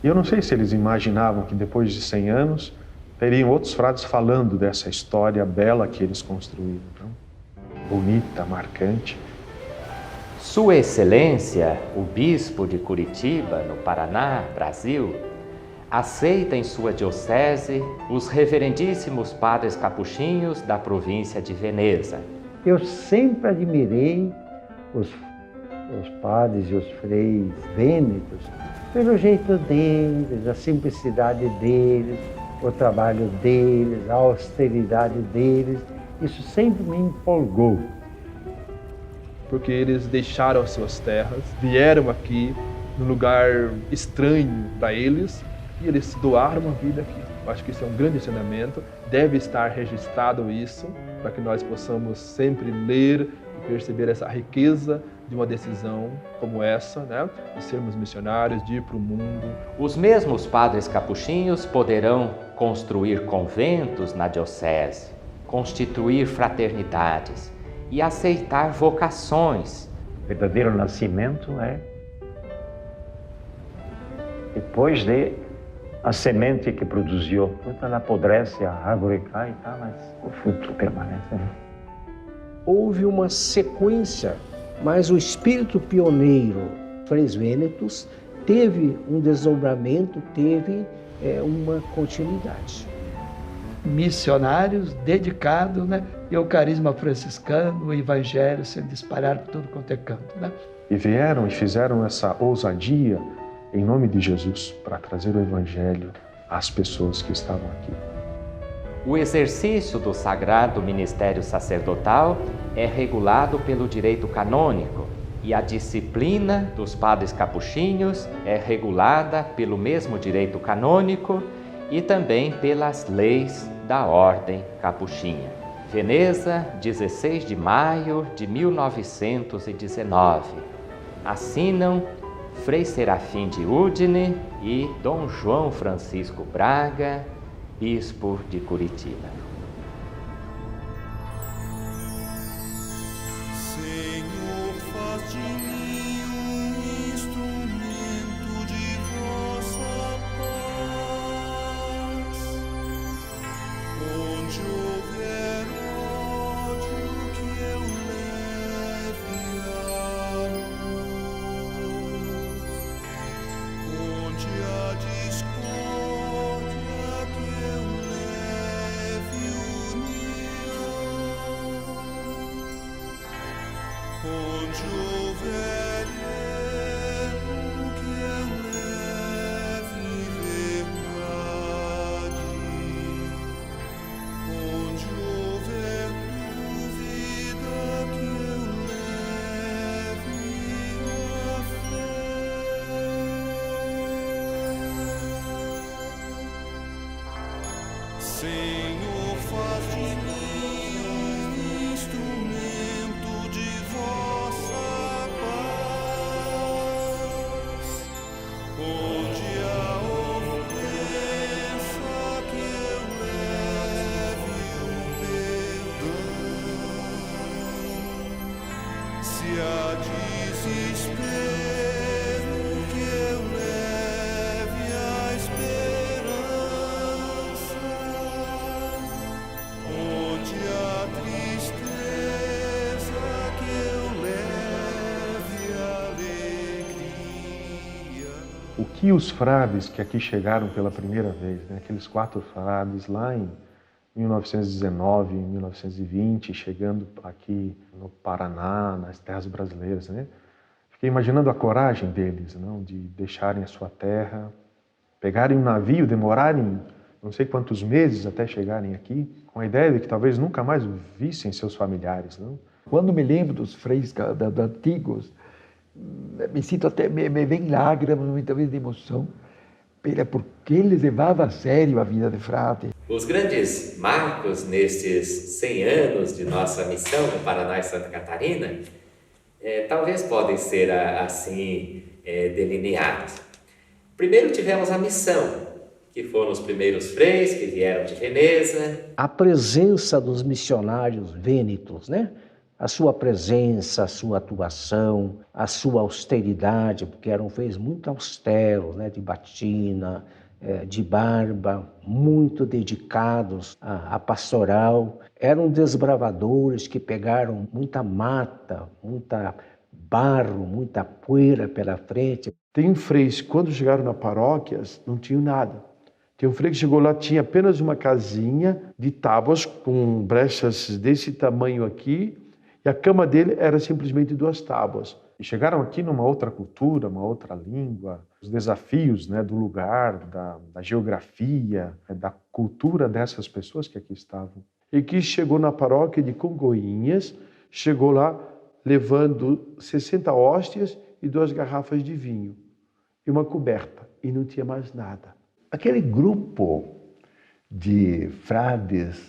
E eu não sei se eles imaginavam que depois de 100 anos teriam outros frades falando dessa história bela que eles construíram, não? Bonita, marcante. Sua Excelência, o Bispo de Curitiba, no Paraná, Brasil, aceita em sua diocese os reverendíssimos padres capuchinhos da província de Veneza. Eu sempre admirei os padres e os freis vênetos pelo jeito deles, a simplicidade deles, o trabalho deles, a austeridade deles. Isso sempre me empolgou. Porque eles deixaram as suas terras, vieram aqui num lugar estranho para eles e eles doaram a vida aqui. Eu acho que isso é um grande ensinamento, deve estar registrado isso, para que nós possamos sempre ler e perceber essa riqueza de uma decisão como essa, né? De sermos missionários, de ir para o mundo. Os mesmos padres capuchinhos poderão construir conventos na diocese, constituir fraternidades e aceitar vocações. O verdadeiro nascimento é depois de a semente que produziu. Quando ela apodrece, a árvore cai, tá, mas o fruto permanece. Houve uma sequência, mas o espírito pioneiro, Freis Vênetos, teve um desdobramento, teve uma continuidade. Missionários dedicados, né? E o carisma franciscano, o evangelho sendo disparado por tudo quanto é canto, né? E vieram e fizeram essa ousadia em nome de Jesus para trazer o evangelho às pessoas que estavam aqui. O exercício do sagrado ministério sacerdotal é regulado pelo direito canônico e a disciplina dos padres capuchinhos é regulada pelo mesmo direito canônico e também pelas leis da Ordem Capuchinha. Veneza, 16 de maio de 1919. Assinam Frei Serafim de Udine e Dom João Francisco Braga, Bispo de Curitiba. Senhor, faz de mim um instrumento de vossa paz. Onde houver ódio, que eu leve a luz. Onde há discórdia, que eu leve união. Onde houver erro, que eu leve verdade. Onde houver dúvida, que eu leve a fé. Senhor, faz de mim um instrumento de vossa paz. Onde há ofensa, que eu leve o perdão. Se há desespero, que eu leve a esperança. Onde há tristeza, que eu leve alegria. O que os frades que aqui chegaram pela primeira vez, né? Aqueles 4 frades lá em 1919, em 1920, chegando aqui no Paraná, nas terras brasileiras, né? Fiquei imaginando a coragem deles, não, de deixarem a sua terra, pegarem um navio, demorarem não sei quantos meses até chegarem aqui, com a ideia de que talvez nunca mais vissem seus familiares, não? Quando me lembro dos freis antigos, me sinto até, me vem lágrimas, muitas vezes de emoção, porque eles levavam a sério a vida de frade. Os grandes marcos nestes 100 anos de nossa missão no Paraná e Santa Catarina, talvez podem ser assim delineados. Primeiro tivemos a missão, que foram os primeiros freis que vieram de Veneza. A presença dos missionários vênetos, né? a sua presença, a sua atuação, a sua austeridade, porque eram feios muito austeros, né, de batina, de barba, muito dedicados à pastoral. Eram desbravadores que pegaram muita mata, muita barro, muita poeira pela frente. Tem freis que, quando chegaram na paróquia, não tinham nada. Tem um frei que chegou lá, tinha apenas uma casinha de tábuas com brechas desse tamanho aqui, e a cama dele era simplesmente 2 tábuas. E chegaram aqui numa outra cultura, uma outra língua, os desafios, né, do lugar, da geografia, da cultura dessas pessoas que aqui estavam. E que chegou na paróquia de Congoinhas, chegou lá levando 60 hóstias e 2 garrafas de vinho e uma coberta, e não tinha mais nada. Aquele grupo de frades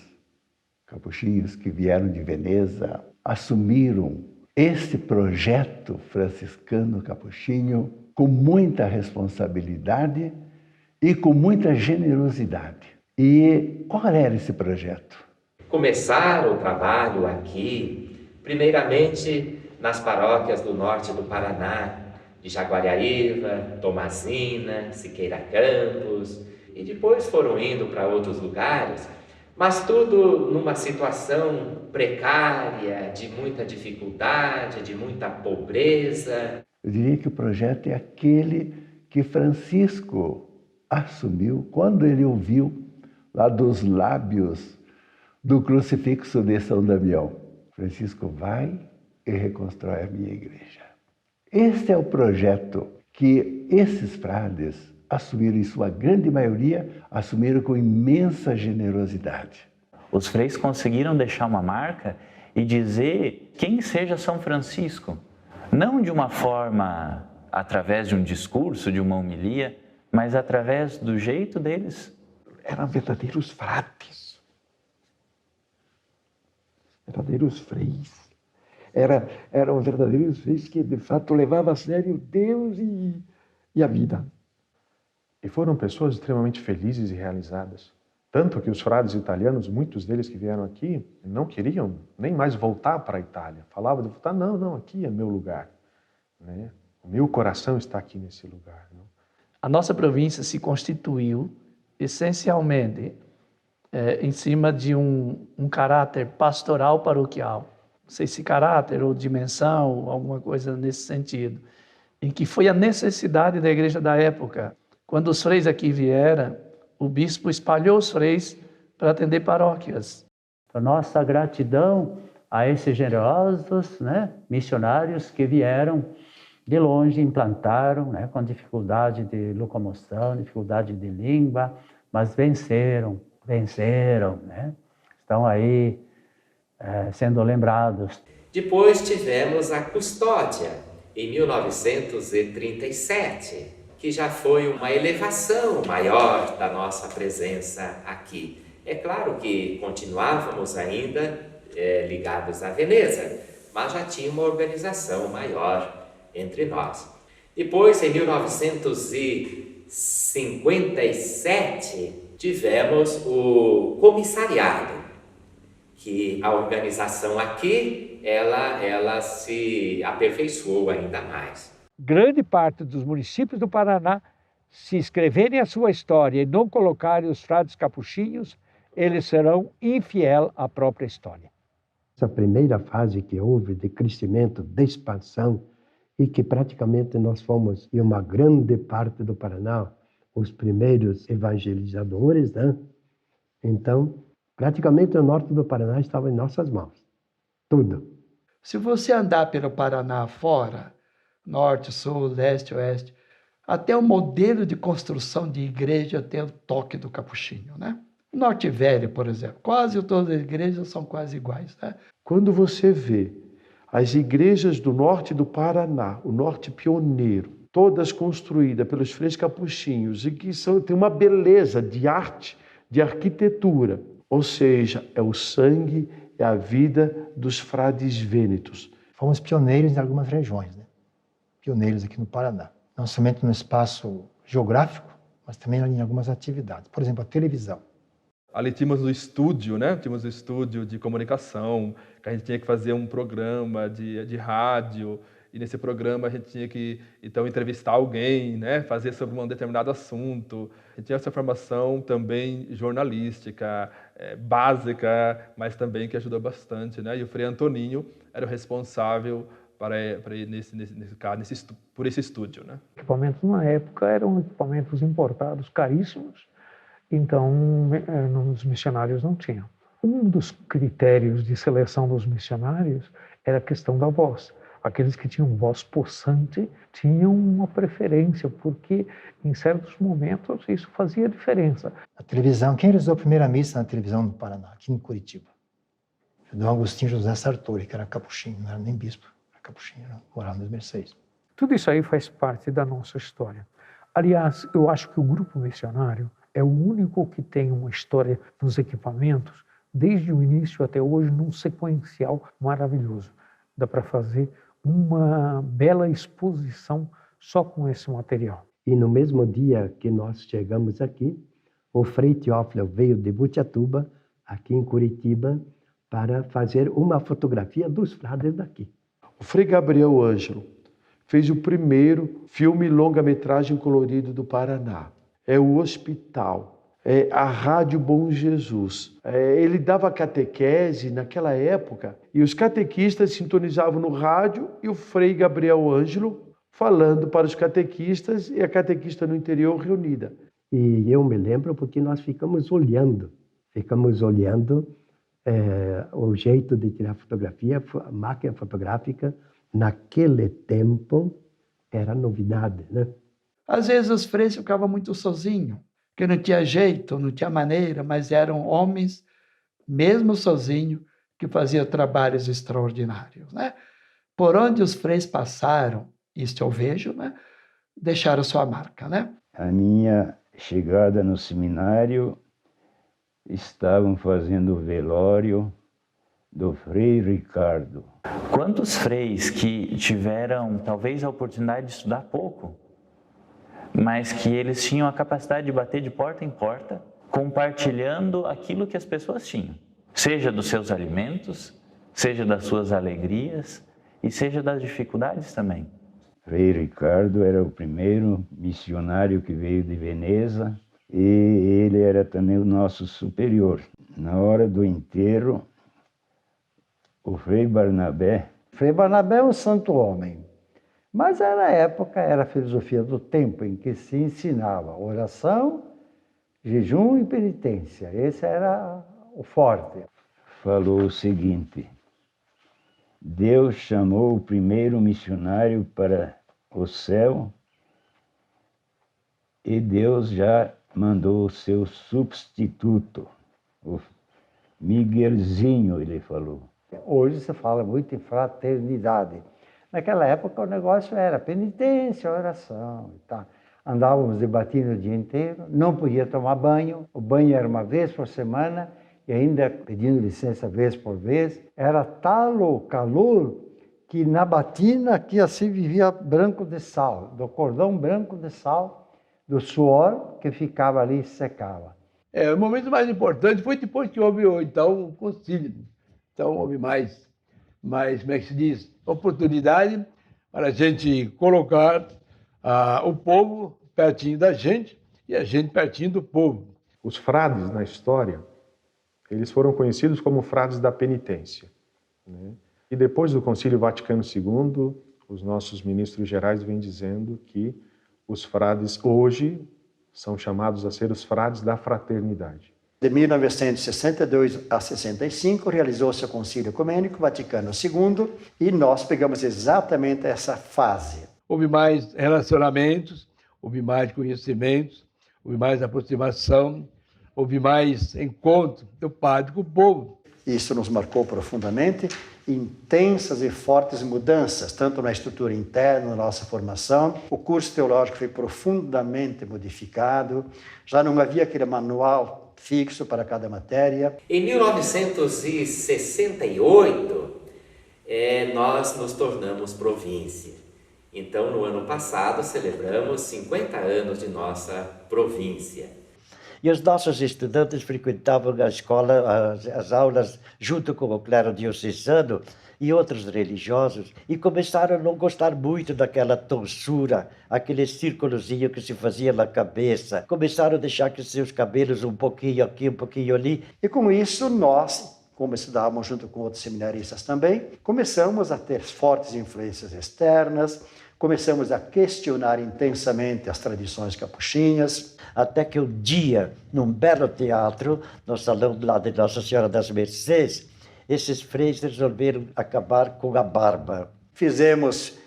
capuchinhos que vieram de Veneza assumiram esse projeto franciscano capuchinho com muita responsabilidade e com muita generosidade. E qual era esse projeto? Começaram o trabalho aqui, primeiramente nas paróquias do norte do Paraná, de Jaguariaíva, Tomazina, Siqueira Campos, e depois foram indo para outros lugares, mas tudo numa situação precária, de muita dificuldade, de muita pobreza. Eu diria que o projeto é aquele que Francisco assumiu quando ele ouviu lá dos lábios do crucifixo de São Damião. Francisco vai e reconstrói a minha igreja. Este é o projeto que esses frades assumiram, em sua grande maioria, assumiram com imensa generosidade. Os freis conseguiram deixar uma marca e dizer quem seja São Francisco. Não de uma forma, através de um discurso, de uma homilia, mas através do jeito deles. Eram verdadeiros frades, verdadeiros freis. Eram verdadeiros freis que, de fato, levavam a sério Deus e a vida. E foram pessoas extremamente felizes e realizadas. Tanto que os frades italianos, muitos deles que vieram aqui, não queriam nem mais voltar para a Itália. Falavam de voltar, não, aqui é meu lugar. Né? O meu coração está aqui nesse lugar. Não? A nossa província se constituiu essencialmente em cima de um caráter pastoral paroquial. Não sei se caráter ou dimensão, alguma coisa nesse sentido. Em que foi a necessidade da igreja da época. Quando os freis aqui vieram, o bispo espalhou os freis para atender paróquias. A nossa gratidão a esses generosos, missionários que vieram de longe, implantaram, com dificuldade de locomoção, dificuldade de língua, mas venceram, estão aí sendo lembrados. Depois tivemos a custódia, em 1937, que já foi uma elevação maior da nossa presença aqui. É claro que continuávamos ainda ligados à Veneza, mas já tinha uma organização maior entre nós. Depois, em 1957, tivemos o comissariado, que a organização aqui, ela se aperfeiçoou ainda mais. Grande parte dos municípios do Paraná, se escreverem a sua história e não colocarem os frades capuchinhos, eles serão infiel à própria história. Essa primeira fase que houve de crescimento, de expansão, e que praticamente nós fomos, em uma grande parte do Paraná, os primeiros evangelizadores, Então, praticamente o norte do Paraná estava em nossas mãos. Tudo. Se você andar pelo Paraná fora, norte, sul, leste, oeste, até o modelo de construção de igreja tem o toque do capuchinho, O Norte Velho, por exemplo, quase todas as igrejas são quase iguais, Quando você vê as igrejas do norte do Paraná, o norte pioneiro, todas construídas pelos freis capuchinhos e que tem uma beleza de arte, de arquitetura, ou seja, é o sangue, é a vida dos frades vênetos. Fomos pioneiros em algumas regiões, Pioneiros aqui no Paraná. Não somente no espaço geográfico, mas também em algumas atividades. Por exemplo, a televisão. Ali tínhamos o estúdio, né? Tínhamos o estúdio de comunicação, que a gente tinha que fazer um programa de rádio, e nesse programa a gente tinha que, então, entrevistar alguém, né? Fazer sobre um determinado assunto. A gente tinha essa formação também jornalística, básica, mas também que ajudou bastante, né? E o Frei Antoninho era o responsável por esse estúdio, né? Equipamentos na época eram equipamentos importados, caríssimos, então os missionários não tinham. Um dos critérios de seleção dos missionários era a questão da voz. Aqueles que tinham voz possante tinham uma preferência, porque em certos momentos isso fazia diferença. A televisão, quem rezou a primeira missa na televisão do Paraná, aqui em Curitiba? Dom Agostinho José Sartori, que era capuchinho, não era nem bispo, era capuchinho, morava no Mercedes. Tudo isso aí faz parte da nossa história. Aliás, eu acho que o grupo missionário é o único que tem uma história nos equipamentos, desde o início até hoje, num sequencial maravilhoso. Dá para fazer uma bela exposição só com esse material. E no mesmo dia que nós chegamos aqui, o Frei Teófilo veio de Botucatu, aqui em Curitiba, para fazer uma fotografia dos frades daqui. O Frei Gabriel Ângelo fez o primeiro filme longa-metragem colorido do Paraná. É o Hospital. É a Rádio Bom Jesus. Ele dava catequese naquela época e os catequistas sintonizavam no rádio e o Frei Gabriel Ângelo falando para os catequistas e a catequista no interior reunida. E eu me lembro porque nós ficamos olhando o jeito de tirar fotografia, a máquina fotográfica, naquele tempo era novidade, né? Às vezes os freis ficavam muito sozinhos, que não tinha jeito, não tinha maneira, mas eram homens, mesmo sozinhos, que faziam trabalhos extraordinários, né? Por onde os freis passaram, isso eu vejo, né? Deixaram sua marca, né? A minha chegada no seminário, estavam fazendo o velório do Frei Ricardo. Quantos freis que tiveram, talvez, a oportunidade de estudar pouco, mas que eles tinham a capacidade de bater de porta em porta, compartilhando aquilo que as pessoas tinham, seja dos seus alimentos, seja das suas alegrias e seja das dificuldades também. Frei Ricardo era o primeiro missionário que veio de Veneza e ele era também o nosso superior. Na hora do enterro, o Frei Barnabé... Frei Barnabé é um santo homem. Mas na época era a filosofia do tempo em que se ensinava oração, jejum e penitência. Esse era o forte. Falou o seguinte: Deus chamou o primeiro missionário para o céu e Deus já mandou o seu substituto, o Miguelzinho, ele falou. Hoje se fala muito em fraternidade. Naquela época o negócio era penitência, oração e tal. Andávamos debatendo o dia inteiro, não podia tomar banho, o banho era uma vez por semana e ainda pedindo licença vez por vez. Era tal o calor que na batina aqui assim vivia branco de sal, do cordão branco de sal, do suor que ficava ali e secava. O momento mais importante foi depois que houve então o concílio. Então houve mais, como é que se diz, oportunidade para a gente colocar o povo pertinho da gente e a gente pertinho do povo. Os frades na história, eles foram conhecidos como frades da penitência, né? E depois do Concílio Vaticano II, os nossos ministros gerais vêm dizendo que os frades hoje são chamados a ser os frades da fraternidade. De 1962 a 65, realizou-se o Concílio Ecumênico Vaticano II e nós pegamos exatamente essa fase. Houve mais relacionamentos, houve mais conhecimentos, houve mais aproximação, houve mais encontro do padre com o povo. Isso nos marcou profundamente, intensas e fortes mudanças, tanto na estrutura interna, na nossa formação. O curso teológico foi profundamente modificado, já não havia aquele manual fixo para cada matéria. Em 1968, nós nos tornamos província. Então, no ano passado, celebramos 50 anos de nossa província. E os nossos estudantes frequentavam a escola, as aulas, junto com o clero diocesano e outros religiosos, e começaram a não gostar muito daquela tonsura, aquele círculozinho que se fazia na cabeça. Começaram a deixar que seus cabelos um pouquinho aqui, um pouquinho ali. E com isso nós, como estudávamos junto com outros seminaristas também, começamos a ter fortes influências externas, começamos a questionar intensamente as tradições capuchinhas, até que um dia, num belo teatro, no salão lá de Nossa Senhora das Mercês, esses freis resolveram acabar com a barba. Fizemos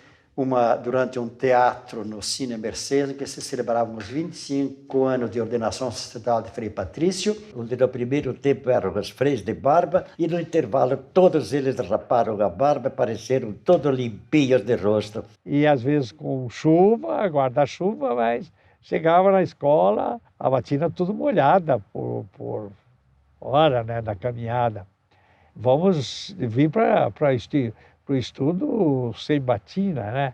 durante um teatro no Cine Mercês, em que se celebravam os 25 anos de ordenação sacerdotal de Frei Patrício, onde no primeiro tempo eram os freis de barba, e no intervalo todos eles raparam a barba, pareceram todos limpinhos de rosto. E às vezes com chuva, guarda-chuva, mas chegava na escola, a batina tudo molhada por hora, né, da caminhada. Vamos vir para o estudo sem batina, né?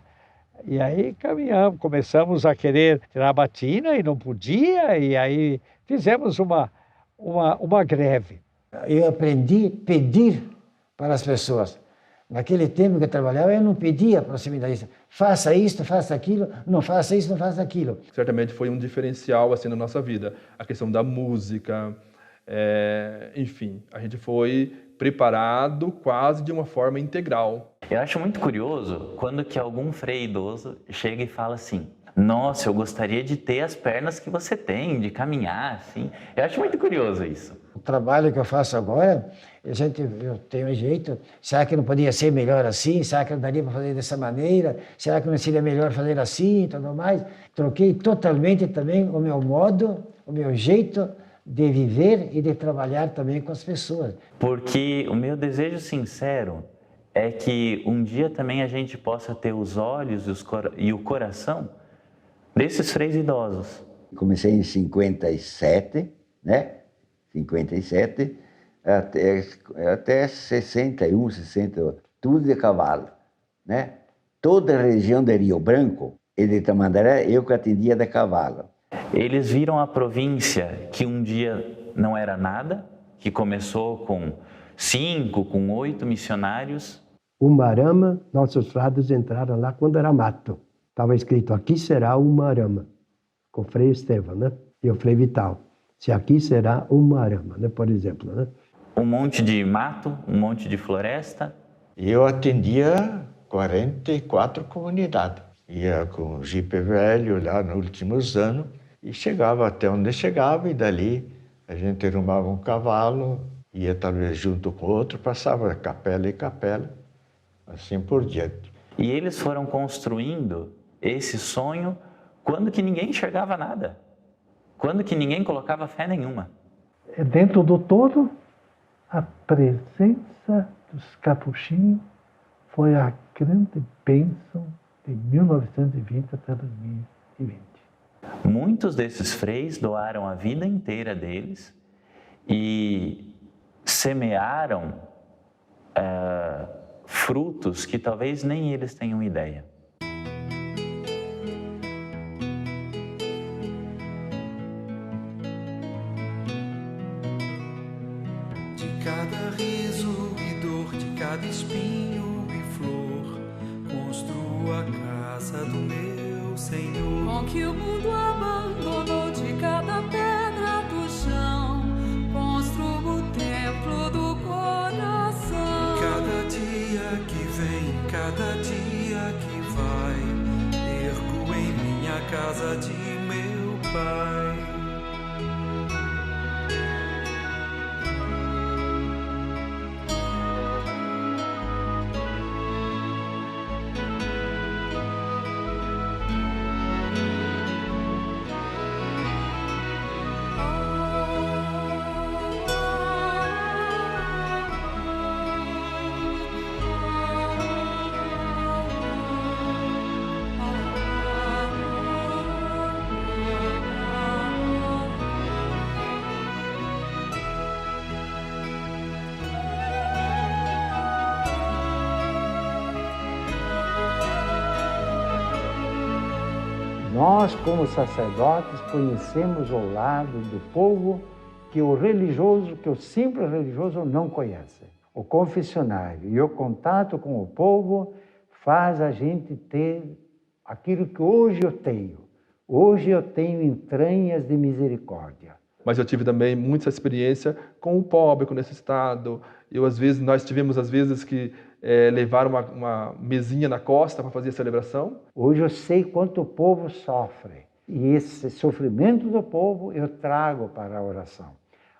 E aí caminhamos, começamos a querer tirar a batina e não podia, e aí fizemos uma greve. Eu aprendi a pedir para as pessoas. Naquele tempo que eu trabalhava, eu não pedia para o seminarista, faça isto, faça aquilo, não faça isso, não faça aquilo. Certamente foi um diferencial assim na nossa vida, a questão da música, enfim, a gente foi preparado quase de uma forma integral. Eu acho muito curioso quando que algum frei idoso chega e fala assim: nossa, eu gostaria de ter as pernas que você tem, de caminhar, assim. Eu acho muito curioso isso. O trabalho que eu faço agora, eu tenho um jeito, será que não podia ser melhor assim? Será que não daria para fazer dessa maneira? Será que não seria melhor fazer assim e tudo mais? Troquei totalmente também o meu modo, o meu jeito de viver e de trabalhar também com as pessoas. Porque o meu desejo sincero é que um dia também a gente possa ter os olhos e o coração desses freis idosos. Comecei em 57, né? 57, até 61, 60, tudo de cavalo, né? Toda a região de Rio Branco e de Tamandaré, eu que atendia de cavalo. Eles viram a província que um dia não era nada, que começou com 5, com 8 missionários. Umarama, nossos frades entraram lá quando era mato. Estava escrito, aqui será Umarama, com o Frei Estevão, né? E o Frei Vital. Se aqui será Umarama, né? Por exemplo, né? Um monte de mato, um monte de floresta. Eu atendia 44 comunidades. Ia com o jipe velho lá nos últimos anos e chegava até onde chegava, e dali a gente arrumava um cavalo, ia talvez junto com outro, passava capela e capela, assim por diante. E eles foram construindo esse sonho quando que ninguém enxergava nada, quando que ninguém colocava fé nenhuma. Dentro do todo, a presença dos capuchinhos foi a grande bênção de 1920 até 2020. Muitos desses freis doaram a vida inteira deles e semearam frutos que talvez nem eles tenham ideia. De cada riso e dor, de cada espinho e flor, construo a casa do meu Senhor. Com que o mundo abandonou, de cada pedra do chão, construo o templo do coração. Cada dia que vem, cada dia que vai, ergo em minha casa de meu Pai. Nós, como sacerdotes, conhecemos o lado do povo que o religioso, que o simples religioso não conhece. O confessionário e o contato com o povo faz a gente ter aquilo que hoje eu tenho. Hoje eu tenho entranhas de misericórdia. Mas eu tive também muita experiência com o pobre, com o necessitado. Nós tivemos às vezes que levar uma mesinha na costa para fazer a celebração. Hoje eu sei quanto o povo sofre. E esse sofrimento do povo eu trago para a oração.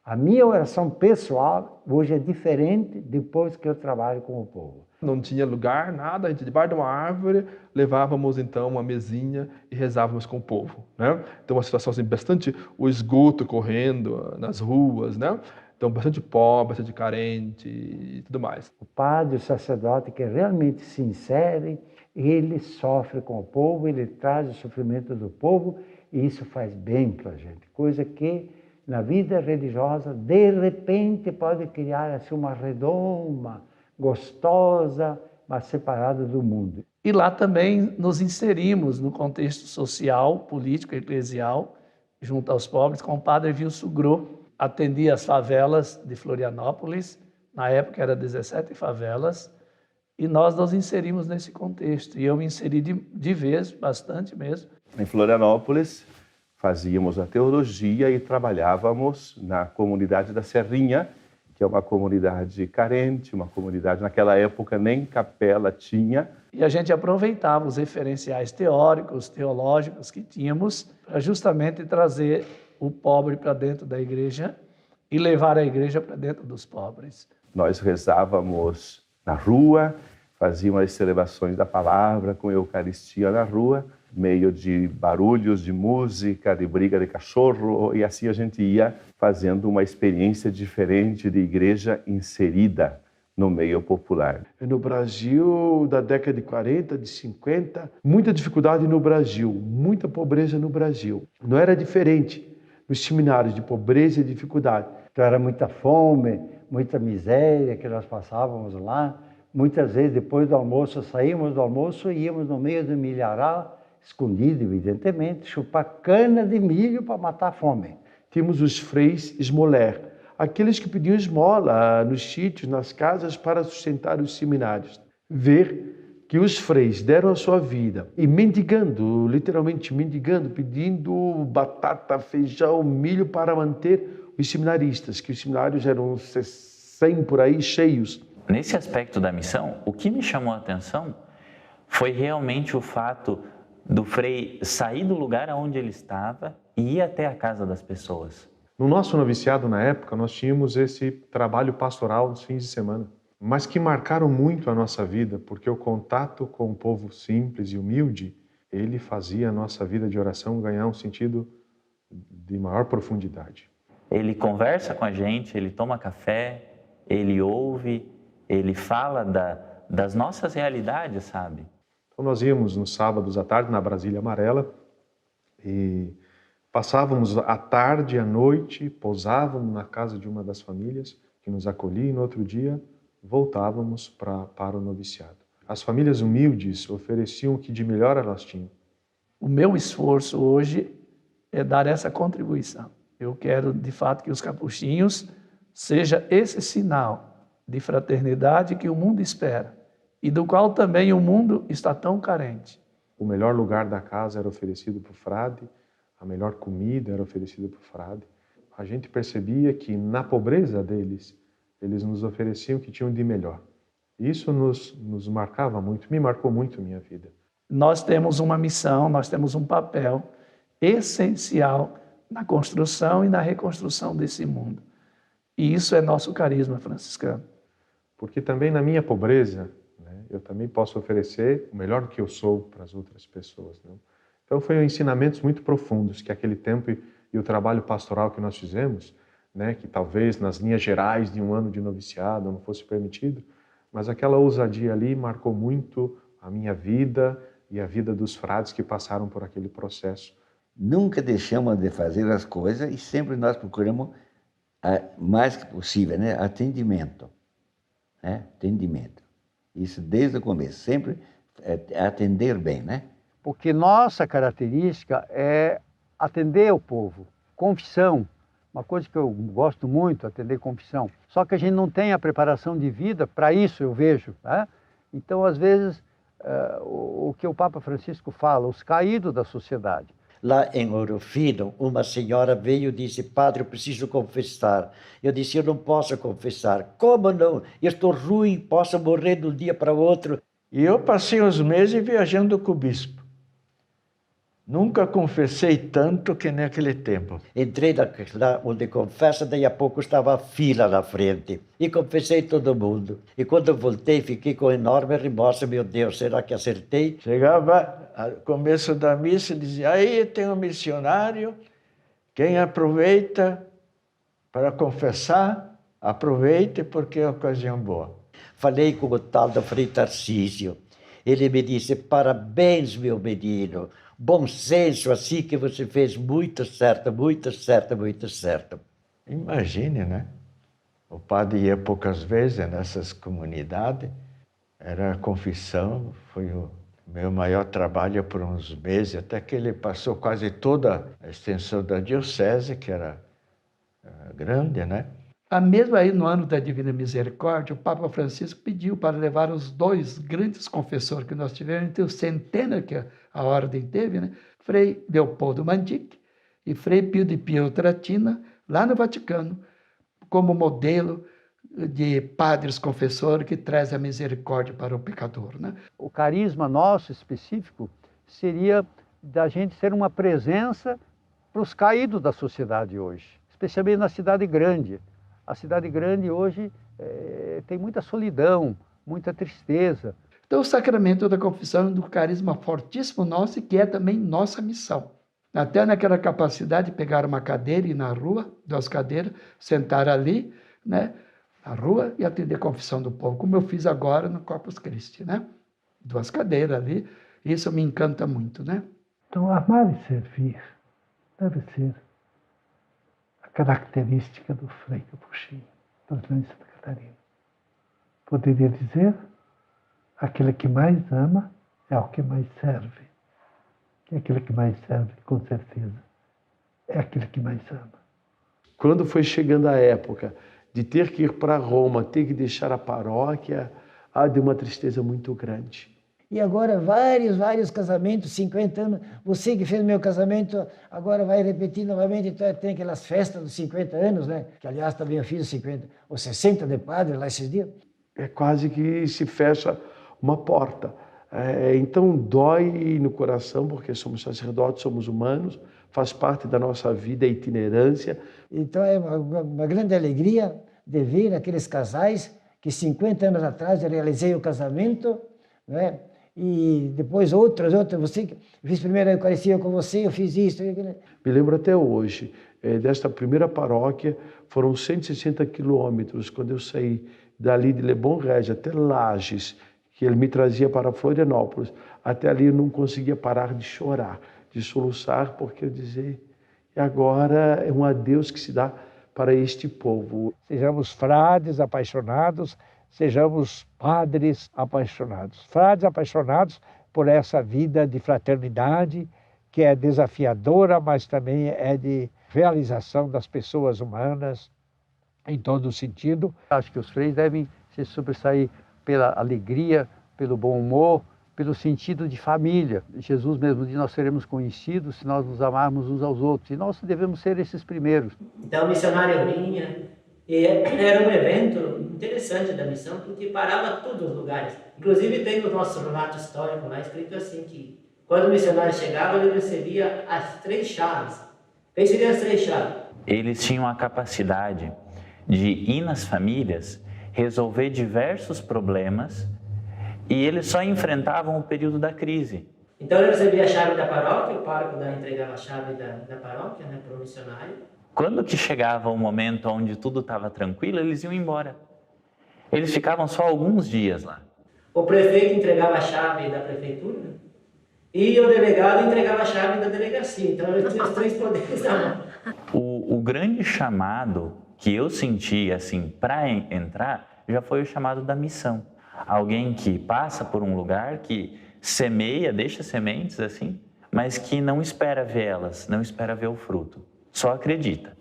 A minha oração pessoal hoje é diferente depois que eu trabalho com o povo. Não tinha lugar, nada, a gente debaixo de uma árvore levávamos então uma mesinha e rezávamos com o povo, né? Então uma situação assim, bastante o esgoto correndo nas ruas, né? Então bastante pobre, bastante carente e tudo mais. O padre, o sacerdote que realmente se insere, ele sofre com o povo, ele traz o sofrimento do povo e isso faz bem para a gente, coisa que na vida religiosa, de repente, pode criar assim, uma redoma gostosa, mas separada do mundo. E lá também nos inserimos no contexto social, político, eclesial, junto aos pobres, com o padre Vilso Gro. Atendia as favelas de Florianópolis, na época era 17 favelas, e nós nos inserimos nesse contexto. E eu me inseri de vez, bastante mesmo. Em Florianópolis, fazíamos a teologia e trabalhávamos na comunidade da Serrinha, que é uma comunidade carente, uma comunidade, naquela época, nem capela tinha. E a gente aproveitava os referenciais teóricos, teológicos que tínhamos, para justamente trazer o pobre para dentro da igreja e levar a igreja para dentro dos pobres. Nós rezávamos na rua, fazíamos as celebrações da palavra com a Eucaristia na rua, meio de barulhos, de música, de briga de cachorro, e assim a gente ia fazendo uma experiência diferente de igreja inserida no meio popular. No Brasil, da década de 40, de 50, muita dificuldade no Brasil, muita pobreza no Brasil. Não era diferente nos seminários de pobreza e dificuldade. Então era muita fome, muita miséria que nós passávamos lá. Muitas vezes, depois do almoço, saímos do almoço e íamos no meio do milharal, escondido, evidentemente, chupar cana de milho para matar a fome. Tínhamos os freis esmoler, aqueles que pediam esmola nos sítios, nas casas, para sustentar os seminários. Ver que os freis deram a sua vida e mendigando, literalmente mendigando, pedindo batata, feijão, milho para manter os seminaristas, que os seminários eram 100 por aí, cheios. Nesse aspecto da missão, o que me chamou a atenção foi realmente o fato do frei sair do lugar onde ele estava e ir até a casa das pessoas. No nosso noviciado, na época, nós tínhamos esse trabalho pastoral nos fins de semana, mas que marcaram muito a nossa vida, porque o contato com o povo simples e humilde, ele fazia a nossa vida de oração ganhar um sentido de maior profundidade. Ele conversa com a gente, ele toma café, ele ouve, ele fala das nossas realidades, sabe? Então nós íamos nos sábados à tarde na Brasília Amarela e passávamos a tarde e a noite, pousávamos na casa de uma das famílias que nos acolhia e no outro dia voltávamos para o noviciado. As famílias humildes ofereciam o que de melhor elas tinham. O meu esforço hoje é dar essa contribuição. Eu quero, de fato, que os capuchinhos seja esse sinal de fraternidade que o mundo espera e do qual também o mundo está tão carente. O melhor lugar da casa era oferecido para o frade, a melhor comida era oferecida para o frade. A gente percebia que na pobreza deles, eles nos ofereciam o que tinham de melhor. Isso nos marcava muito, me marcou muito a minha vida. Nós temos uma missão, nós temos um papel essencial na construção e na reconstrução desse mundo. E isso é nosso carisma franciscano. Porque também na minha pobreza, eu também posso oferecer o melhor que eu sou para as outras pessoas. Né? Então, foram ensinamentos muito profundos que aquele tempo e o trabalho pastoral que nós fizemos, né, que talvez nas linhas gerais de um ano de noviciado não fosse permitido, mas aquela ousadia ali marcou muito a minha vida e a vida dos frades que passaram por aquele processo. Nunca deixamos de fazer as coisas e sempre nós procuramos, mais que possível, né, atendimento. Né? Atendimento. Isso desde o começo, sempre atender bem, né? porque nossa característica é atender o povo. Confissão, uma coisa que eu gosto muito, atender confissão. Só que a gente não tem a preparação de vida para isso, eu vejo. Né? Então, às vezes, o que o Papa Francisco fala, os caídos da sociedade. Lá em Ouro Fino, uma senhora veio e disse, padre, eu preciso confessar. Eu disse, eu não posso confessar. Como não? Eu estou ruim, posso morrer de um dia para o outro. E eu passei uns meses viajando com o bispo. Nunca confessei tanto que naquele tempo. Entrei lá onde confessa, daí a pouco estava a fila na frente. E confessei todo mundo. E quando voltei, fiquei com enorme remorso. Meu Deus, será que acertei? Chegava ao começo da missa e dizia, aí tem um missionário, quem aproveita para confessar, aproveite porque é ocasião boa. Falei com o tal do Frei Tarcísio. Ele me disse, parabéns, meu menino. Bom senso, assim que você fez muito certo, muito certo, muito certo. Imagine, né? O padre ia poucas vezes nessas comunidades, era a confissão, foi o meu maior trabalho por uns meses, até que ele passou quase toda a extensão da diocese, que era grande, né? Mesmo aí no ano da Divina Misericórdia, o Papa Francisco pediu para levar os 2 grandes confessores que nós tivemos, entre os centenas que a ordem teve, né? Frei Leopoldo Mandic e Frei Pio de Pietrelcina, lá no Vaticano, como modelo de padres confessores que traz a misericórdia para o pecador. Né? O carisma nosso específico seria da gente ser uma presença para os caídos da sociedade hoje, especialmente na cidade grande. A cidade grande hoje tem muita solidão, muita tristeza. Então, o sacramento da confissão é um carisma fortíssimo nosso e que é também nossa missão. Até naquela capacidade de pegar uma cadeira e ir na rua, 2 cadeiras, sentar ali, né, na rua e atender a confissão do povo, como eu fiz agora no Corpus Christi, né? 2 cadeiras ali, isso me encanta muito, né? Então, amar e servir deve ser característica do Frei Capuchinho, do Orlando de Santa Catarina. Poderia dizer, aquele que mais ama é o que mais serve. E aquele que mais serve, com certeza, é aquele que mais ama. Quando foi chegando a época de ter que ir para Roma, ter que deixar a paróquia, deu uma tristeza muito grande. E agora vários casamentos, 50 anos. Você que fez meu casamento, agora vai repetir novamente. Então tem aquelas festas dos 50 anos, né? Que aliás também eu fiz 50 ou 60 de padre lá esses dias. É quase que se fecha uma porta. Então dói no coração, porque somos sacerdotes, somos humanos, faz parte da nossa vida, a itinerância. Então é uma grande alegria de ver aqueles casais que 50 anos atrás eu realizei o casamento, né? E depois outros, você, eu fiz primeiro a Eucaristia com você, eu fiz isso. Me lembro até hoje, desta primeira paróquia, foram 160 quilômetros, quando eu saí dali de Lebon Régio até Lages, que ele me trazia para Florianópolis. Até ali eu não conseguia parar de chorar, de soluçar, porque eu dizia, e agora é um adeus que se dá para este povo. Sejamos frades apaixonados, sejamos padres apaixonados. Frades apaixonados por essa vida de fraternidade, que é desafiadora, mas também é de realização das pessoas humanas em todo o sentido. Acho que os freis devem se sobressair pela alegria, pelo bom humor, pelo sentido de família. Jesus mesmo diz, nós seremos conhecidos se nós nos amarmos uns aos outros. E nós devemos ser esses primeiros. Então o missionário vinha, e era um evento interessante da missão, porque parava todos os lugares. Inclusive tem no nosso relato histórico lá escrito assim, que quando o missionário chegava, ele recebia as 3 chaves. Quem seriam as 3 chaves? Eles tinham a capacidade de ir nas famílias, resolver diversos problemas, e eles só enfrentavam o período da crise. Então ele recebia a chave da paróquia, o pároco entregava a chave da paróquia, né, para o missionário. Quando que chegava o momento onde tudo estava tranquilo, eles iam embora. Eles ficavam só alguns dias lá. O prefeito entregava a chave da prefeitura e o delegado entregava a chave da delegacia. Então ele tinha os 3 poderes na mão. O grande chamado que eu senti assim para entrar já foi o chamado da missão. Alguém que passa por um lugar que semeia, deixa sementes assim, mas que não espera ver elas, não espera ver o fruto, só acredita.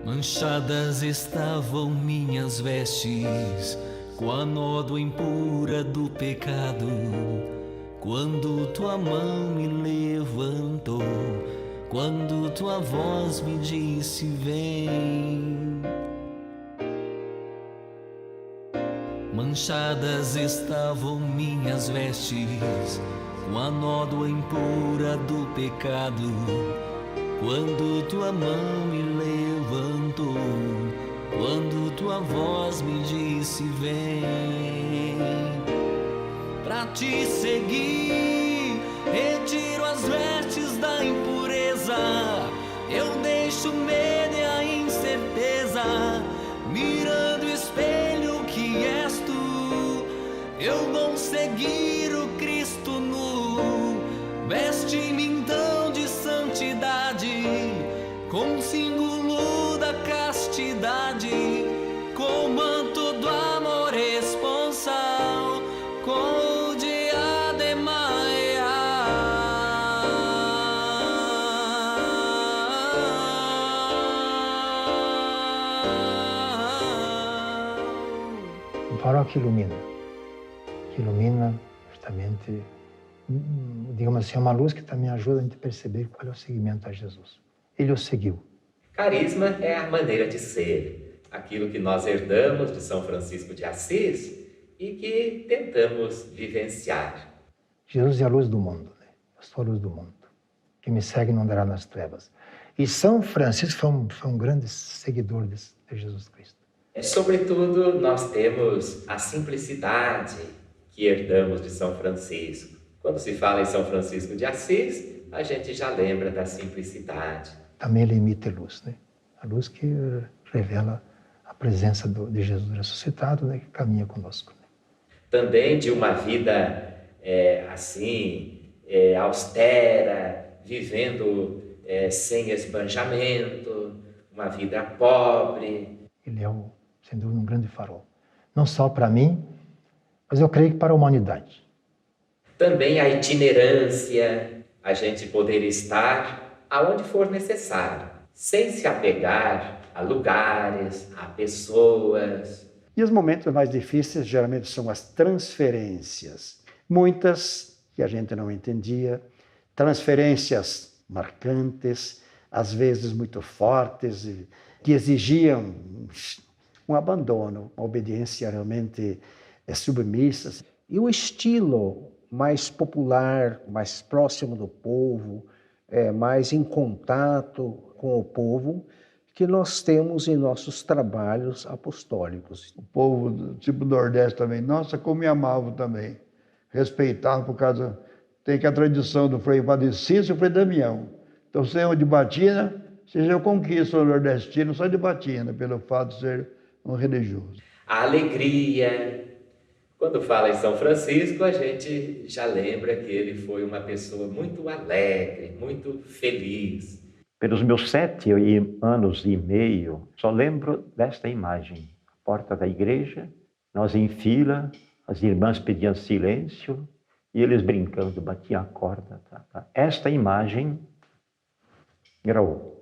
Manchadas estavam minhas vestes com a nódoa impura do pecado, quando tua mão me levantou, quando tua voz me disse vem. Manchadas estavam minhas vestes com a nódoa impura do pecado, quando tua mão me levantou, quando tua voz me disse vem. Pra te seguir, retiro as vestes da impureza, eu deixo o medo e a incerteza, mirando o espelho que és tu, eu vou seguir o Cristo nu. Veste-me então de santidade, com o símbolo da castidade, com o manto do amor esponsal, com o diadema. Um farol que ilumina justamente, digamos assim, é uma luz que também ajuda a gente a perceber qual é o seguimento a Jesus. Ele o seguiu. Carisma é a maneira de ser, aquilo que nós herdamos de São Francisco de Assis e que tentamos vivenciar. Jesus é a luz do mundo, né? Eu sou a luz do mundo. Quem me segue não andará nas trevas. E São Francisco foi um grande seguidor de Jesus Cristo. Sobretudo, nós temos a simplicidade que herdamos de São Francisco. Quando se fala em São Francisco de Assis, a gente já lembra da simplicidade. Também ele imita a luz, né? A luz que revela a presença de Jesus ressuscitado, né? Que caminha conosco. Né? Também de uma vida austera, vivendo sem esbanjamento, uma vida pobre. Ele é, sem dúvida, um grande farol. Não só para mim, mas eu creio que para a humanidade. Também a itinerância, a gente poder estar aonde for necessário, sem se apegar a lugares, a pessoas. E os momentos mais difíceis geralmente são as transferências. Muitas que a gente não entendia, transferências marcantes, às vezes muito fortes, que exigiam um abandono, uma obediência realmente submissa. E o estilo mais popular, mais próximo do povo, mais em contato com o povo, que nós temos em nossos trabalhos apostólicos. O povo, tipo do Nordeste também, nossa, como me amavam também. Respeitavam por causa... Tem que a tradição do Frei Padre Cícero e o Frei Damião. Então, se é de batina, seja eu conquisto o nordestino só de batina, pelo fato de ser um religioso. A alegria. Quando fala em São Francisco, a gente já lembra que ele foi uma pessoa muito alegre, muito feliz. Pelos meus 7 anos e meio, só lembro desta imagem. A porta da igreja, nós em fila, as irmãs pediam silêncio e eles brincando, batiam a corda. Tá. Esta imagem gravou.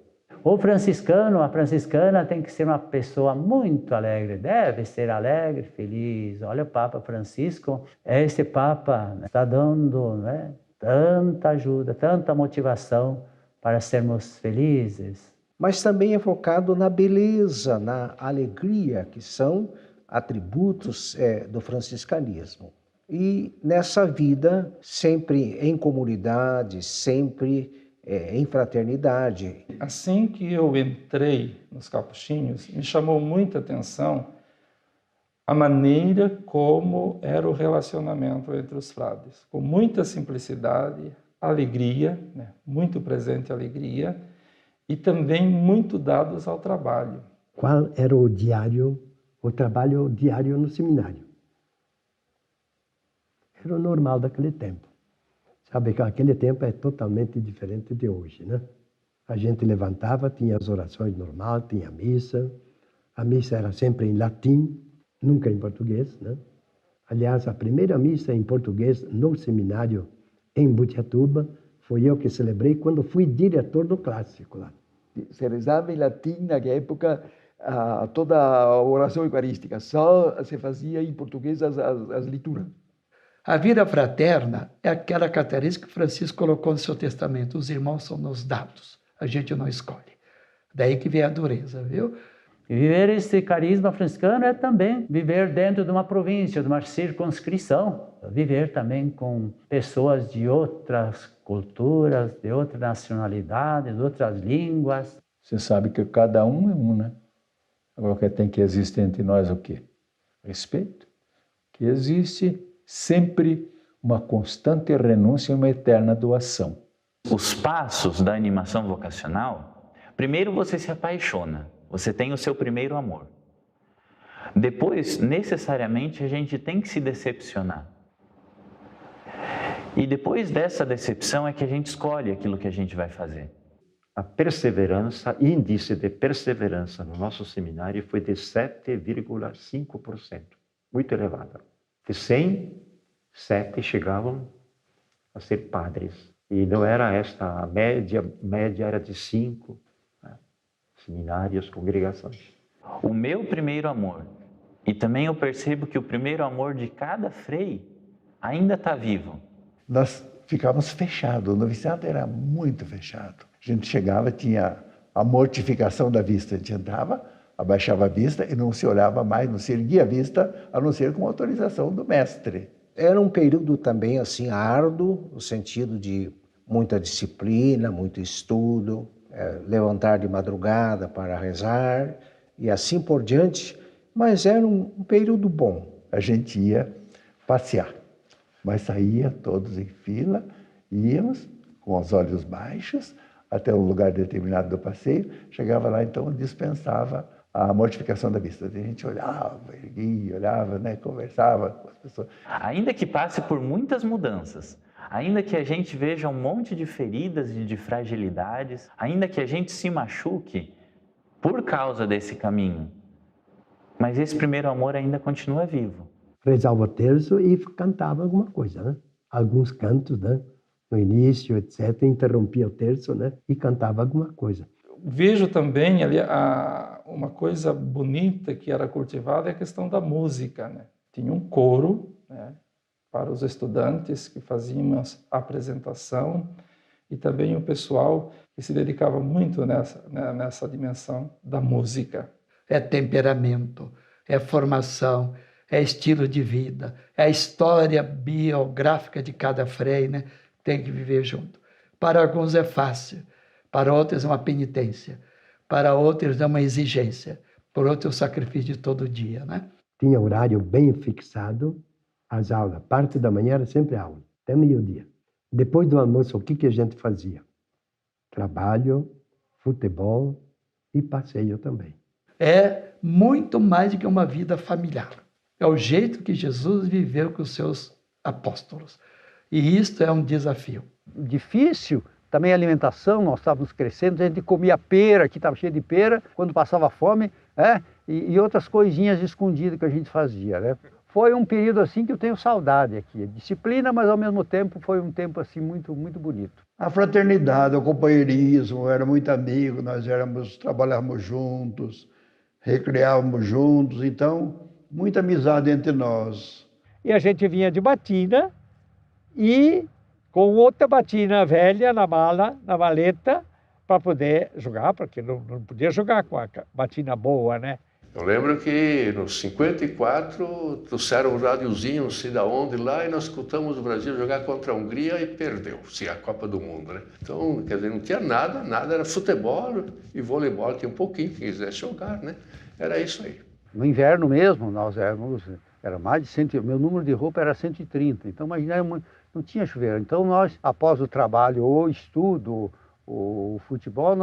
O franciscano, a franciscana tem que ser uma pessoa muito alegre, deve ser alegre, feliz. Olha, o Papa Francisco, esse Papa está dando, né, tanta ajuda, tanta motivação para sermos felizes. Mas também é focado na beleza, na alegria, que são atributos do franciscanismo. E nessa vida, sempre em comunidade, sempre em fraternidade. Assim que eu entrei nos Capuchinhos, me chamou muita atenção a maneira como era o relacionamento entre os frades, com muita simplicidade, alegria, né? Muito presente a alegria, e também muito dados ao trabalho. Qual era o trabalho diário no seminário? Era o normal daquele tempo. Sabe que aquele tempo é totalmente diferente de hoje, né? A gente levantava, tinha as orações normais, tinha a missa. A missa era sempre em latim, nunca em português, né? Aliás, a primeira missa em português no seminário em Botucatu foi eu que celebrei quando fui diretor do clássico lá. Se rezava em latim naquela época toda a oração eucarística, só se fazia em português as leituras. A vida fraterna é aquela característica que Francisco colocou no seu testamento. Os irmãos são nos dados, a gente não escolhe. Daí que vem a dureza, viu? E viver esse carisma franciscano é também viver dentro de uma província, de uma circunscrição. Viver também com pessoas de outras culturas, de outras nacionalidades, de outras línguas. Você sabe que cada um é um, né? Agora, o que tem que existir entre nós é o quê? Respeito. Que existe sempre uma constante renúncia e uma eterna doação. Os passos da animação vocacional, primeiro você se apaixona, você tem o seu primeiro amor. Depois, necessariamente, a gente tem que se decepcionar. E depois dessa decepção é que a gente escolhe aquilo que a gente vai fazer. A perseverança, índice de perseverança no nosso seminário foi de 7,5%, muito elevado. De 100, 7 chegavam a ser padres. E não era esta a média era de 5, né? Seminários, congregações. O meu primeiro amor, e também eu percebo que o primeiro amor de cada frei ainda está vivo. Nós ficávamos fechados, o noviciato era muito fechado. A gente chegava, tinha a mortificação da vista, a gente entrava, abaixava a vista e não se olhava mais, não se erguia a vista, a não ser com autorização do mestre. Era um período também assim árduo, no sentido de muita disciplina, muito estudo, levantar de madrugada para rezar e assim por diante, mas era um período bom. A gente ia passear, mas saía todos em fila, íamos com os olhos baixos até um lugar determinado do passeio, chegava lá então dispensava a mortificação da vista. A gente olhava, erguia, olhava, né, conversava com as pessoas. Ainda que passe por muitas mudanças, ainda que a gente veja um monte de feridas e de fragilidades, ainda que a gente se machuque por causa desse caminho, mas esse primeiro amor ainda continua vivo. Rezava o terço e cantava alguma coisa, né? Alguns cantos, né? No início, etc., interrompia o terço, né? E cantava alguma coisa. Vejo também ali uma coisa bonita que era cultivada, é a questão da música, né? Tinha um coro, né, para os estudantes que faziam a apresentação e também o pessoal que se dedicava muito nessa dimensão da música. É temperamento, é formação, é estilo de vida, é a história biográfica de cada frei, né? Tem que viver junto. Para alguns é fácil, para outros é uma penitência, para outros é uma exigência, por outros é o sacrifício de todo dia, né? Tinha horário bem fixado, as aulas. Parte da manhã era sempre aula, até meio-dia. Depois do almoço, o que a gente fazia? Trabalho, futebol e passeio também. É muito mais do que uma vida familiar. É o jeito que Jesus viveu com os seus apóstolos. E isto é um desafio. Difícil também a alimentação, nós estávamos crescendo, a gente comia pera, aqui estava cheio de pera, quando passava fome, e outras coisinhas escondidas que a gente fazia, né? Foi um período assim que eu tenho saudade aqui, disciplina, mas ao mesmo tempo foi um tempo assim muito, muito bonito. A fraternidade, o companheirismo, era muito amigo, nós trabalhávamos juntos, recreávamos juntos, então muita amizade entre nós. E a gente vinha de batina e com outra batina velha na mala, na maleta, para poder jogar, porque não podia jogar com a batina boa, né? Eu lembro que nos 54 trouxeram um rádiozinho, não sei de onde lá, e nós escutamos o Brasil jogar contra a Hungria e perdeu, sim, a Copa do Mundo, né? Então, quer dizer, não tinha nada, era futebol e voleibol, tinha um pouquinho, quem quisesse jogar, né? Era isso aí. No inverno mesmo, nós era mais de 100, meu número de roupa era 130, então imagina, não tinha chuveiro. Então nós, após o trabalho, o estudo, o futebol,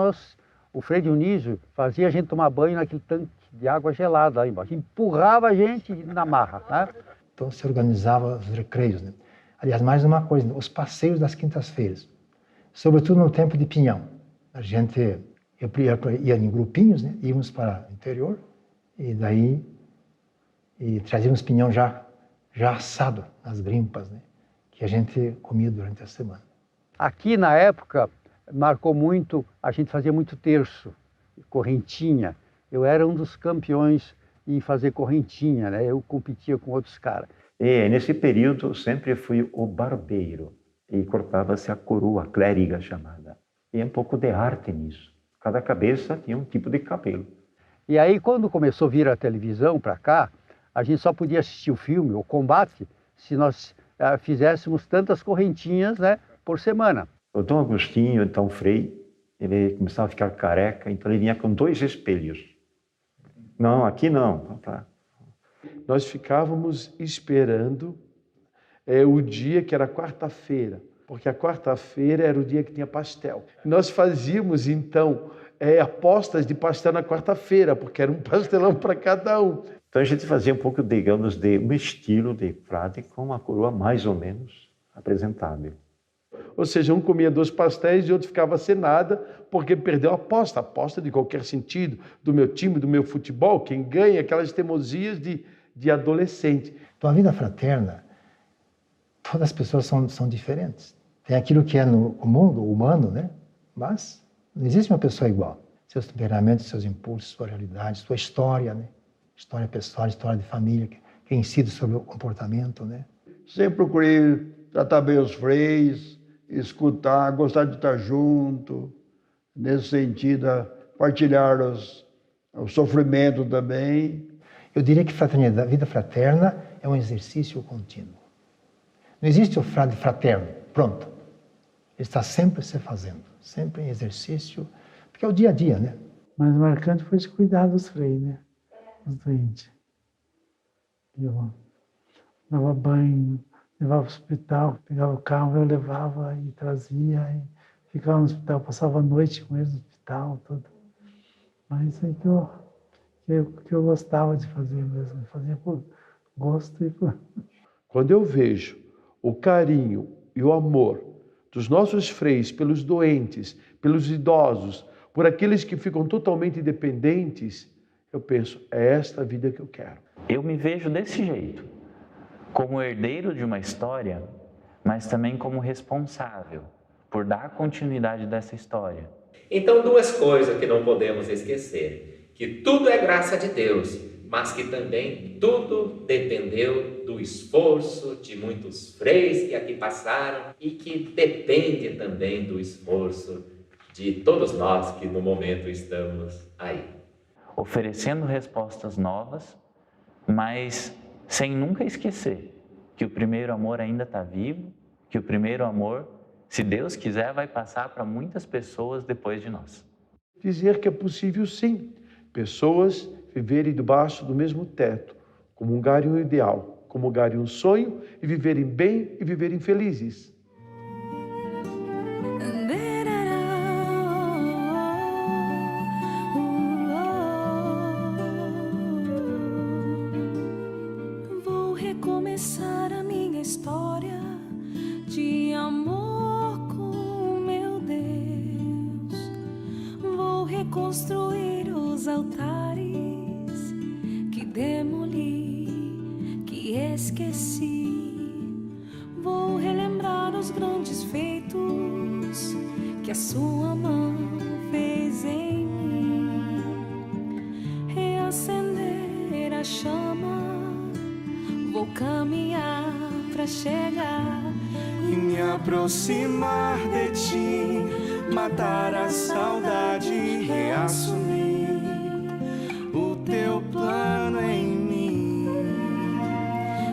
o Frei Dionísio fazia a gente tomar banho naquele tanque de água gelada lá embaixo, empurrava a gente na marra, né? Então se organizava os recreios, né? Aliás, mais uma coisa, os passeios das quintas-feiras, sobretudo no tempo de pinhão. A gente ia em grupinhos, né? Íamos para o interior e daí trazíamos pinhão já assado nas grimpas, né? Que a gente comia durante a semana. Aqui na época marcou muito, a gente fazia muito terço, correntinha. Eu era um dos campeões em fazer correntinha, né? Eu competia com outros caras. Nesse período sempre fui o barbeiro e cortava-se a coroa, a clériga chamada. E um pouco de arte nisso. Cada cabeça tinha um tipo de cabelo. E aí quando começou a vir a televisão para cá, a gente só podia assistir o filme, o combate, se nós fizéssemos tantas correntinhas, né, por semana. O Dom Agostinho, então Frei, ele começava a ficar careca, então ele vinha com 2 espelhos. Não, aqui não. Nós ficávamos esperando o dia que era quarta-feira, porque a quarta-feira era o dia que tinha pastel. Nós fazíamos, então, apostas de pastel na quarta-feira, porque era um pastelão para cada um. Então a gente fazia um pouco, digamos, de um estilo de frade com uma coroa mais ou menos apresentável. Ou seja, um comia 2 pastéis e outro ficava sem nada, porque perdeu a aposta de qualquer sentido, do meu time, do meu futebol, quem ganha, aquelas teimosias de adolescente. Então a vida fraterna, todas as pessoas são diferentes. Tem aquilo que é no mundo humano, né? Mas não existe uma pessoa igual. Seus temperamentos, seus impulsos, sua realidade, sua história, né? História pessoal, história de família, que incide sobre o comportamento, né? Sempre procurei tratar bem os freis, escutar, gostar de estar junto, nesse sentido, partilhar o sofrimento também. Eu diria que fraternidade, a vida fraterna é um exercício contínuo. Não existe o frade fraterno, pronto. Ele está sempre se fazendo, sempre em exercício, porque é o dia a dia, né? Mas o marcante foi de cuidar dos freis, né? Os doentes. Eu dava banho, levava ao hospital, pegava o carro, eu levava e trazia, e ficava no hospital, passava a noite com eles no hospital, tudo. Mas isso aí que eu gostava de fazer mesmo, fazia por gosto e por... Quando eu vejo o carinho e o amor dos nossos freis pelos doentes, pelos idosos, por aqueles que ficam totalmente dependentes, eu penso, é esta a vida que eu quero. Eu me vejo desse jeito, como herdeiro de uma história, mas também como responsável por dar continuidade dessa história. Então, 2 coisas que não podemos esquecer: que tudo é graça de Deus, mas que também tudo dependeu do esforço de muitos freis que aqui passaram e que depende também do esforço de todos nós que no momento estamos aí. Oferecendo respostas novas, mas sem nunca esquecer que o primeiro amor ainda está vivo, que o primeiro amor, se Deus quiser, vai passar para muitas pessoas depois de nós. Dizer que é possível, sim, pessoas viverem debaixo do mesmo teto, comungarem um ideal, comungarem um sonho e viverem bem e viverem felizes. Vou recomeçar a minha história de amor com meu Deus. Vou reconstruir os altares que demoli, que esqueci. Vou relembrar os grandes feitos que a sua mão fez em mim. Reacender a chama, vou caminhar pra chegar e me aproximar de ti, matar a saudade e reassumir o teu plano em mim,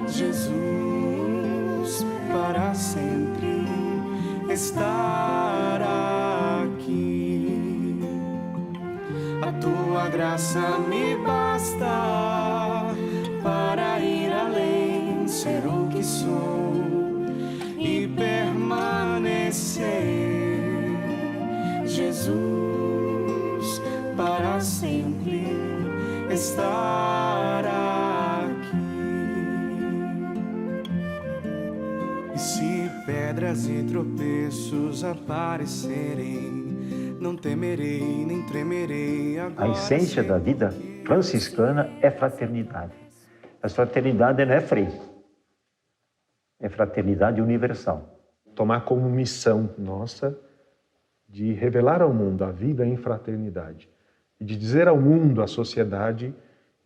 Jesus, para sempre estar aqui. A tua graça me basta. barreiras e tropeços aparecerem, não temerei nem tremerei agora. A essência da vida franciscana é fraternidade. Mas fraternidade não é frei. É fraternidade universal. Tomar como missão nossa de revelar ao mundo a vida em fraternidade e de dizer ao mundo, à sociedade,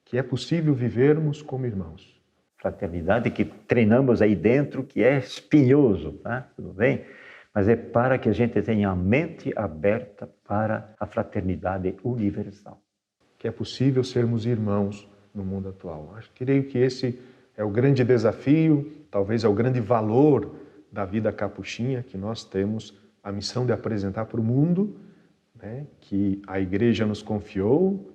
que é possível vivermos como irmãos. Fraternidade que treinamos aí dentro, que é espinhoso, tá? Tudo bem? Mas é para que a gente tenha a mente aberta para a fraternidade universal. Que é possível sermos irmãos no mundo atual. Creio que esse é o grande desafio, talvez é o grande valor da vida capuchinha, que nós temos a missão de apresentar para o mundo, né, que a Igreja nos confiou,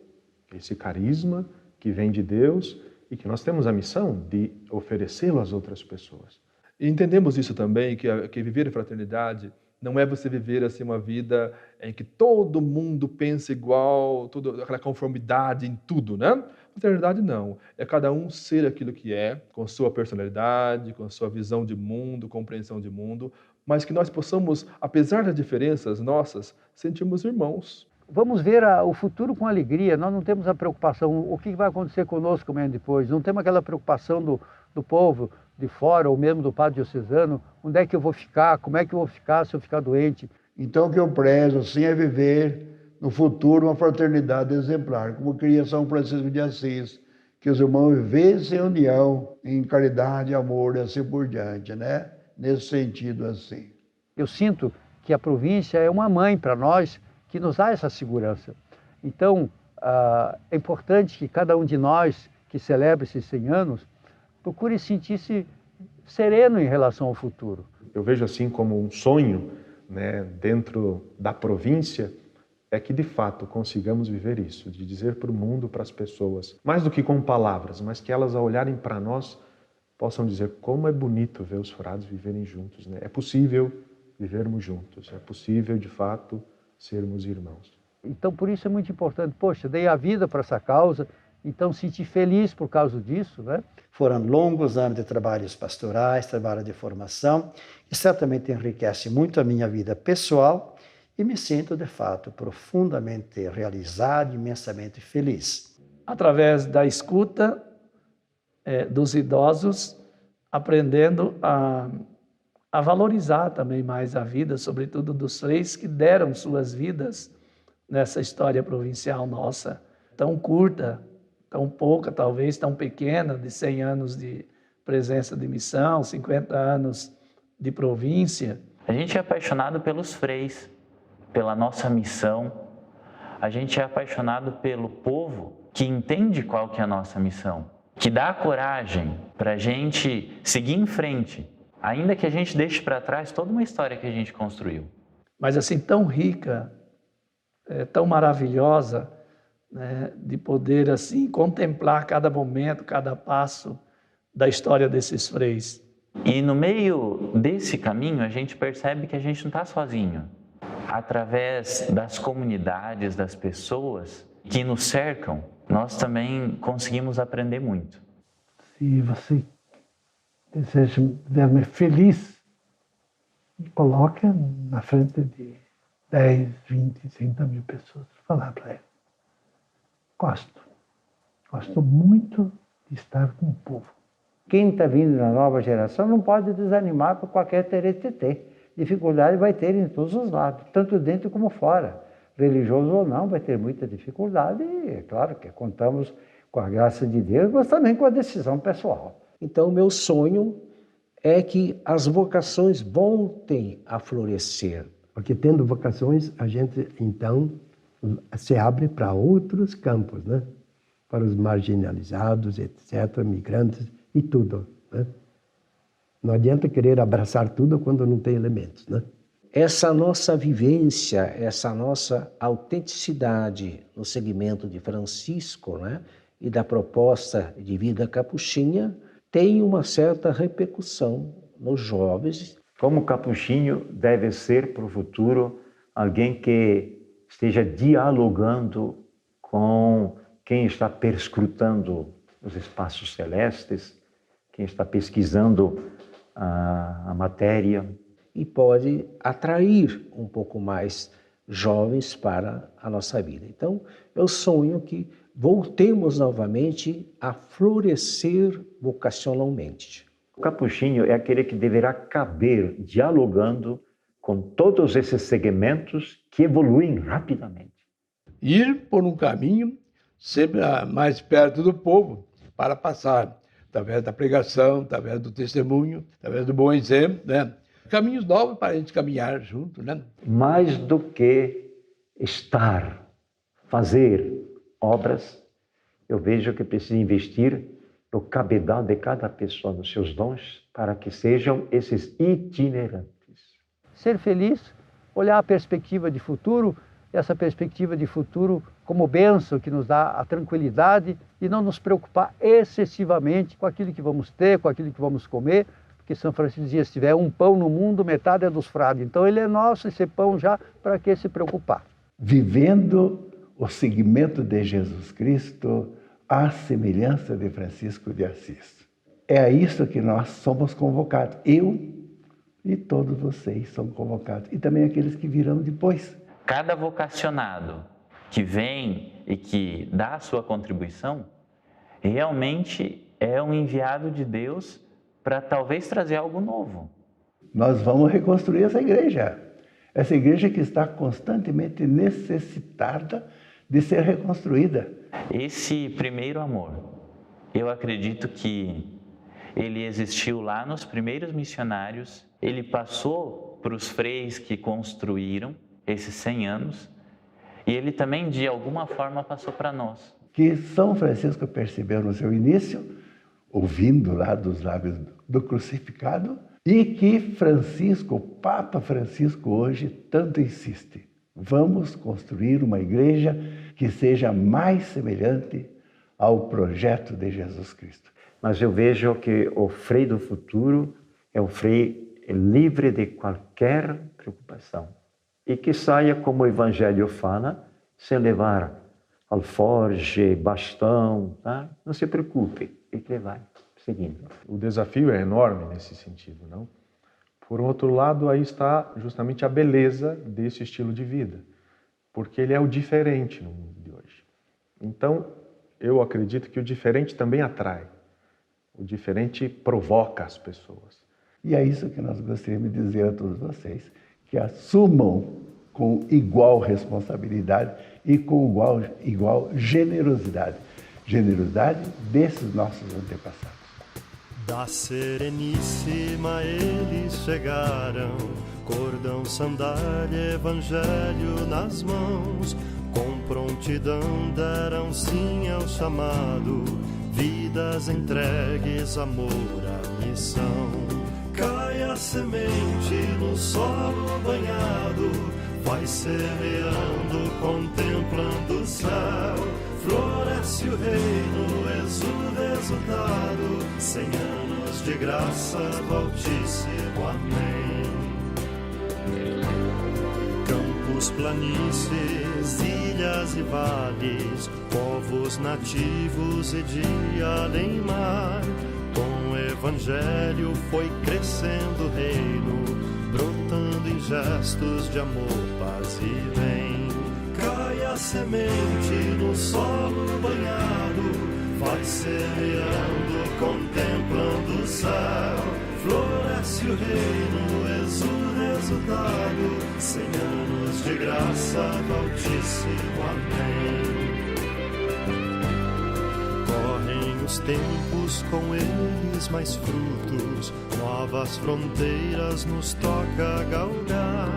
esse carisma que vem de Deus e que nós temos a missão de oferecê-lo às outras pessoas. E entendemos isso também, que viver em fraternidade não é você viver assim uma vida em que todo mundo pensa igual, toda aquela conformidade em tudo, né? Fraternidade não. É cada um ser aquilo que é, com sua personalidade, com sua visão de mundo, compreensão de mundo, mas que nós possamos, apesar das diferenças nossas, sentirmos irmãos. Vamos ver o futuro com alegria. Nós não temos a preocupação, o que vai acontecer conosco amanhã depois. Não temos aquela preocupação do povo de fora, ou mesmo do padre diocesano, onde é que eu vou ficar, como é que eu vou ficar se eu ficar doente. Então o que eu prezo, assim, é viver no futuro uma fraternidade exemplar, como queria São Francisco de Assis, que os irmãos vivessem em união, em caridade, amor e assim por diante, né? Nesse sentido assim. Eu sinto que a província é uma mãe para nós, que nos dá essa segurança. Então, é importante que cada um de nós que celebra esses 100 anos procure sentir-se sereno em relação ao futuro. Eu vejo assim como um sonho, né, dentro da província, é que de fato consigamos viver isso, de dizer para o mundo, para as pessoas, mais do que com palavras, mas que elas ao olharem para nós possam dizer como é bonito ver os frades viverem juntos, né? É possível vivermos juntos, é possível de fato sermos irmãos. Então, por isso é muito importante. Poxa, dei a vida para essa causa, então senti feliz por causa disso, né? Foram longos anos de trabalhos pastorais, trabalho de formação, e certamente enriquece muito a minha vida pessoal e me sinto, de fato, profundamente realizado, imensamente feliz. Através da escuta dos idosos, aprendendo a valorizar também mais a vida, sobretudo dos freis que deram suas vidas nessa história provincial nossa, tão curta, tão pouca, talvez tão pequena, de 100 anos de presença de missão, 50 anos de província. A gente é apaixonado pelos freis, pela nossa missão. A gente é apaixonado pelo povo que entende qual que é a nossa missão, que dá coragem para a gente seguir em frente, ainda que a gente deixe para trás toda uma história que a gente construiu. Mas assim, tão rica, tão maravilhosa, né, de poder assim contemplar cada momento, cada passo da história desses freis. E no meio desse caminho a gente percebe que a gente não está sozinho. Através das comunidades, das pessoas que nos cercam, nós também conseguimos aprender muito. Se você deseja ver-me feliz, me coloque na frente de 10, 20, 30 mil pessoas para falar para ele. Gosto muito de estar com o povo. Quem está vindo na nova geração não pode desanimar por qualquer teretetê. Dificuldade vai ter em todos os lados, tanto dentro como fora. Religioso ou não, vai ter muita dificuldade e é claro que contamos com a graça de Deus, mas também com a decisão pessoal. Então, meu sonho é que as vocações voltem a florescer. Porque tendo vocações, a gente, então, se abre para outros campos, né? Para os marginalizados, etc., migrantes e tudo, né? Não adianta querer abraçar tudo quando não tem elementos, né? Essa nossa vivência, essa nossa autenticidade no segmento de Francisco, né? E da proposta de vida capuchinha, tem uma certa repercussão nos jovens. Como capuchinho deve ser para o futuro alguém que esteja dialogando com quem está perscrutando os espaços celestes, quem está pesquisando a matéria. e pode atrair um pouco mais jovens para a nossa vida. Então, eu sonho que voltemos novamente a florescer vocacionalmente. O capuchinho é aquele que deverá caber dialogando com todos esses segmentos que evoluem rapidamente. Ir por um caminho sempre mais perto do povo para passar, através da pregação, através do testemunho, através do bom exemplo, né? Caminhos novos para a gente caminhar junto, né? Mais do que estar, fazer obras, eu vejo que precisa investir no cabedal de cada pessoa, nos seus dons, para que sejam esses itinerantes. Ser feliz, olhar a perspectiva de futuro, essa perspectiva de futuro como bênção que nos dá a tranquilidade e não nos preocupar excessivamente com aquilo que vamos ter, com aquilo que vamos comer, porque São Francisco dizia, se tiver um pão no mundo, metade é dos frades. Então ele é nosso, esse pão já, para que se preocupar? Vivendo o seguimento de Jesus Cristo à semelhança de Francisco de Assis. É a isso que nós somos convocados. Eu e todos vocês são convocados. E também aqueles que virão depois. Cada vocacionado que vem e que dá a sua contribuição, realmente é um enviado de Deus para talvez trazer algo novo. Nós vamos reconstruir essa igreja. Essa igreja que está constantemente necessitada de ser reconstruída. Esse primeiro amor, eu acredito que ele existiu lá nos primeiros missionários, ele passou para os freis que construíram esses 100 anos, e ele também, de alguma forma, passou para nós. Que São Francisco percebeu no seu início, ouvindo lá dos lábios do crucificado, e que Francisco, o Papa Francisco hoje, tanto insiste. Vamos construir uma igreja que seja mais semelhante ao projeto de Jesus Cristo. Mas eu vejo que o frei do futuro é um frei livre de qualquer preocupação. E que saia, como o Evangelho fala, sem levar alforge, bastão, tá? Não se preocupe, e que vai seguindo. O desafio é enorme nesse sentido, não? Por outro lado, aí está justamente a beleza desse estilo de vida, porque ele é o diferente no mundo de hoje. Então, eu acredito que o diferente também atrai, o diferente provoca as pessoas. E é isso que nós gostaríamos de dizer a todos vocês, que assumam com igual responsabilidade e com igual generosidade. Generosidade desses nossos antepassados. Da Sereníssima eles chegaram, cordão, sandália, evangelho nas mãos, com prontidão deram sim ao chamado, vidas entregues, amor à missão. Cai a semente no solo banhado, vai semeando, contemplando o céu. Floresce o reino, exuda resultado, 100 anos de graça do Altíssimo, amém. Campos, planícies, ilhas e vales, povos nativos e de além mar, com o Evangelho foi crescendo o reino, brotando em gestos de amor, paz e bem. Cai a semente no solo banhado, vai semeando, contemplando o céu. Floresce o reino, exuda resultado, 100 anos de graça do Altíssimo, amém. Correm os tempos, com eles mais frutos, novas fronteiras nos toca galgar.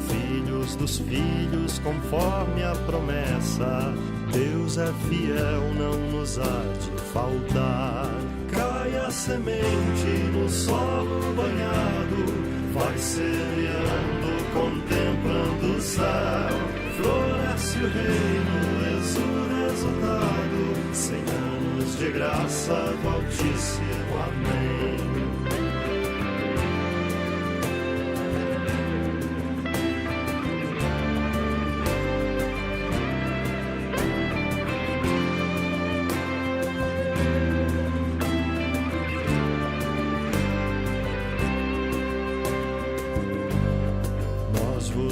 Filhos dos filhos, conforme a promessa, Deus é fiel, não nos há de faltar. Cai a semente no solo banhado, vai semeando, contemplando o céu. Floresce o reino, exuda resultado, 100 anos de graça do Altíssimo, amém.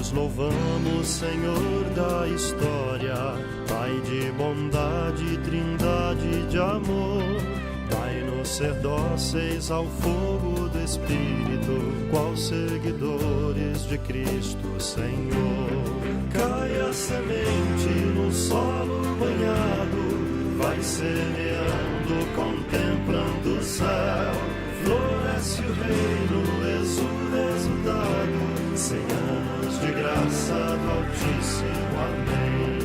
Nós louvamos, Senhor da história, Pai de bondade, trindade de amor. Dai-nos ser dóceis ao fogo do Espírito, qual seguidores de Cristo, Senhor. Cai a semente no solo banhado, vai semeando, contemplando o céu. Floresce o reino, exuda exudado, 100 anos de graça do Altíssimo. Amém.